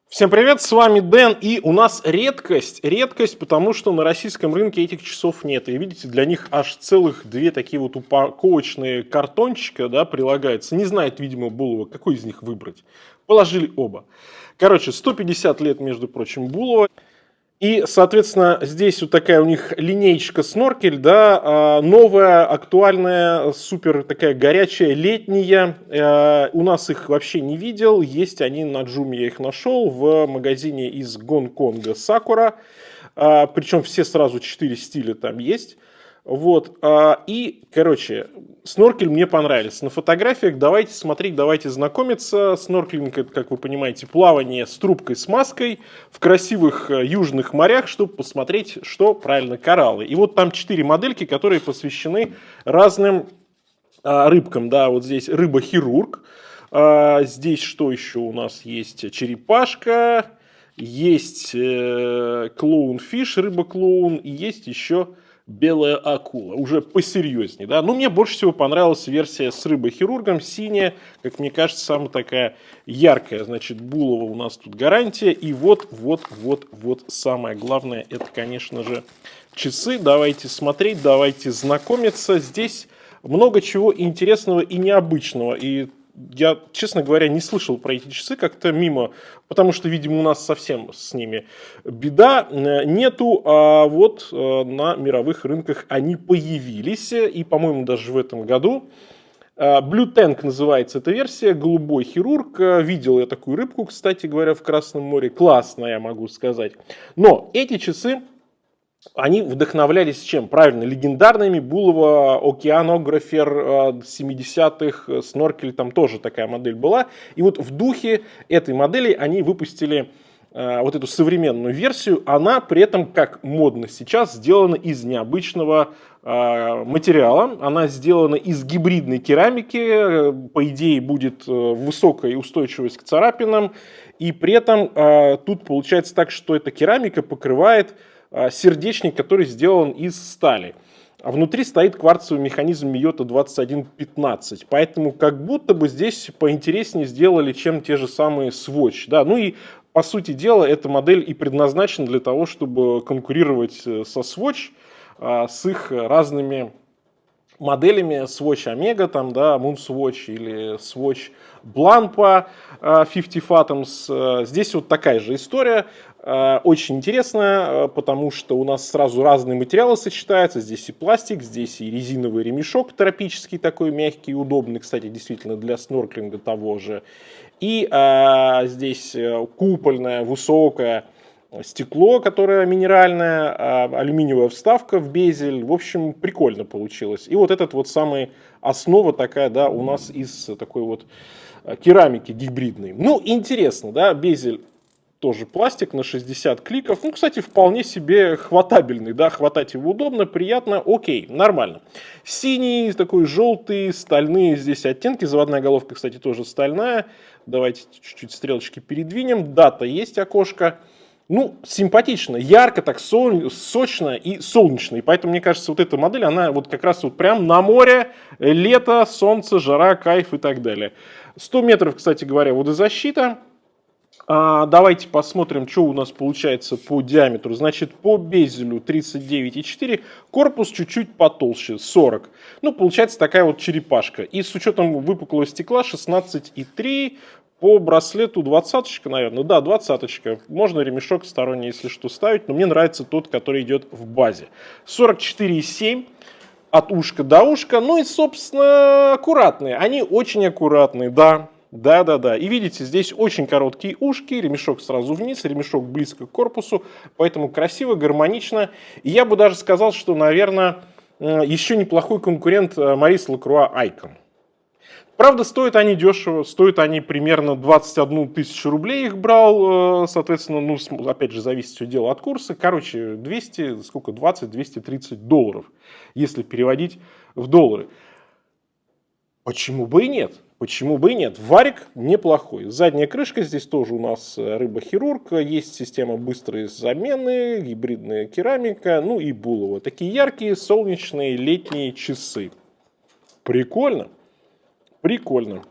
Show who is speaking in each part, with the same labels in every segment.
Speaker 1: Всем привет, с вами Дэн, и у нас редкость, потому что на российском рынке этих часов нет. И видите, для них аж целых две такие вот упаковочные картончика, да, прилагаются. Не знает, видимо, Булова, какой из них выбрать. Положили оба. Короче, 150 лет, между прочим, Булова. И, соответственно, здесь вот такая у них линеечка сноркель, да, новая, актуальная, супер такая горячая, летняя. У нас их вообще не видел, есть они на Джуме, я их нашел в магазине из Гонконга Сакура. Причем все сразу 4 стиля там есть. Вот, и, короче, сноркель мне понравился. На фотографиях давайте смотреть, давайте знакомиться. Снорклинг — это, как вы понимаете, плавание с трубкой, с маской в красивых южных морях, чтобы посмотреть, что правильно, кораллы. И вот там 4 модельки, которые посвящены разным рыбкам. Да, вот здесь рыба-хирург. Здесь что еще у нас есть? Черепашка, есть клоунфиш, рыба-клоун, и есть еще белая акула, уже посерьезнее, да. Но мне больше всего понравилась версия с рыбой-хирургом, синяя, как мне кажется, самая такая яркая. Значит, Булова у нас тут гарантия. И вот самое главное, это, конечно же, часы. Давайте смотреть, давайте знакомиться. Здесь много чего интересного и необычного. И я, честно говоря, не слышал про эти часы, как-то мимо, потому что, видимо, у нас совсем с ними беда нету, а вот на мировых рынках они появились, и, по-моему, даже в этом году. Blue Tank называется эта версия, голубой хирург. Видел я такую рыбку, кстати говоря, в Красном море. Классная, могу сказать. Но эти часы, они вдохновлялись чем? Правильно, легендарными. Булова, океанографер 70-х, сноркель, там тоже такая модель была. И вот в духе этой модели они выпустили вот эту современную версию. Она при этом, как модно сейчас, сделана из необычного материала. Она сделана из гибридной керамики. По идее, будет высокая устойчивость к царапинам. И при этом тут получается так, что эта керамика покрывает сердечник, который сделан из стали. А внутри стоит кварцевый механизм Miyota 2115. Поэтому как будто бы здесь поинтереснее сделали, чем те же самые Swatch. Да? Ну и по сути дела эта модель и предназначена для того, чтобы конкурировать со Swatch, с их разными моделями Swatch Omega, там, да, Moon Swatch или Swatch Blampa 50 Fathoms. Здесь вот такая же история. Очень интересно, потому что у нас сразу разные материалы сочетаются. Здесь и пластик, здесь и резиновый ремешок тропический такой мягкий, удобный, кстати, действительно для снорклинга того же. И здесь купольная, высокая стекло, которое минеральное, алюминиевая вставка в безель. В общем, прикольно получилось. И вот этот вот самый основа такая, да, у нас из такой вот керамики гибридной. Ну, интересно, да, безель тоже пластик на 60 кликов. Ну, кстати, вполне себе хватабельный, да, хватать его удобно, приятно, окей, нормально. Синий, такой желтый, стальные здесь оттенки. Заводная головка, кстати, тоже стальная. Давайте чуть-чуть стрелочки передвинем. Дата есть, окошко. Ну, симпатично, ярко, так сочно и солнечно. И поэтому, мне кажется, вот эта модель, она вот как раз вот прям на море, лето, солнце, жара, кайф и так далее. 100 метров, кстати говоря, водозащита. Давайте посмотрим, что у нас получается по диаметру. Значит, по безелю 39,4, корпус чуть-чуть потолще, 40. Ну, получается такая вот черепашка. И с учетом выпуклого стекла 16,3. По браслету 20-очка, наверное. Да, 20-очка. Можно ремешок сторонний, если что, ставить. Но мне нравится тот, который идет в базе. 44,7 от ушка до ушка. Ну и, собственно, аккуратные. Они очень аккуратные, да. Да. И видите, здесь очень короткие ушки, ремешок сразу вниз, ремешок близко к корпусу, поэтому красиво, гармонично. И я бы даже сказал, что, наверное, еще неплохой конкурент Maurice Lacroix Icon. Правда, стоят они дешево, стоят они примерно 21 тысячу рублей их брал, соответственно, ну, опять же, зависит все дело от курса. Короче, 200, сколько, 20-230 долларов, если переводить в доллары. Почему бы и нет? Почему бы и нет? Варик неплохой. Задняя крышка, здесь тоже у нас рыба-хирург. Есть система быстрой замены, гибридная керамика, ну и Булова. Такие яркие солнечные летние часы. Прикольно. Прикольно.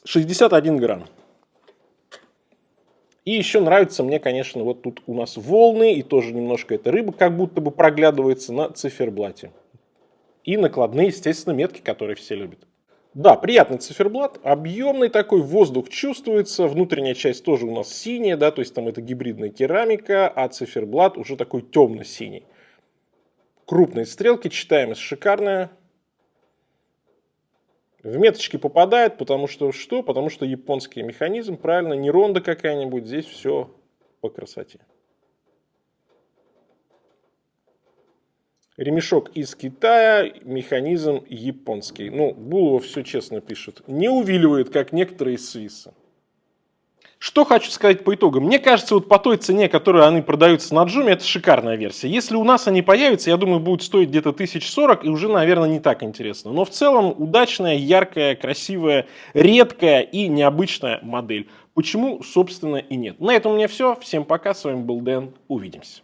Speaker 1: 61 грамм. И еще нравится мне, конечно, вот тут у нас волны, и тоже немножко эта рыба как будто бы проглядывается на циферблате. И накладные, естественно, метки, которые все любят. Да, приятный циферблат, объемный такой, воздух чувствуется, внутренняя часть тоже у нас синяя, да, то есть там это гибридная керамика, а циферблат уже такой темно-синий. Крупные стрелки, читаемость шикарная. В меточки попадает, потому что что? Потому что японский механизм, правильно, не ронда какая-нибудь, здесь все по красоте. Ремешок из Китая, механизм японский. Ну, Булова все честно пишет. Не увиливает, как некоторые из Свисса. Что хочу сказать по итогам. Мне кажется, вот по той цене, которую они продаются на Джуме, это шикарная версия. Если у нас они появятся, я думаю, будут стоить где-то 1040 и уже, наверное, не так интересно. Но в целом удачная, яркая, красивая, редкая и необычная модель. Почему, собственно, и нет. На этом у меня все. Всем пока. С вами был Дэн. Увидимся.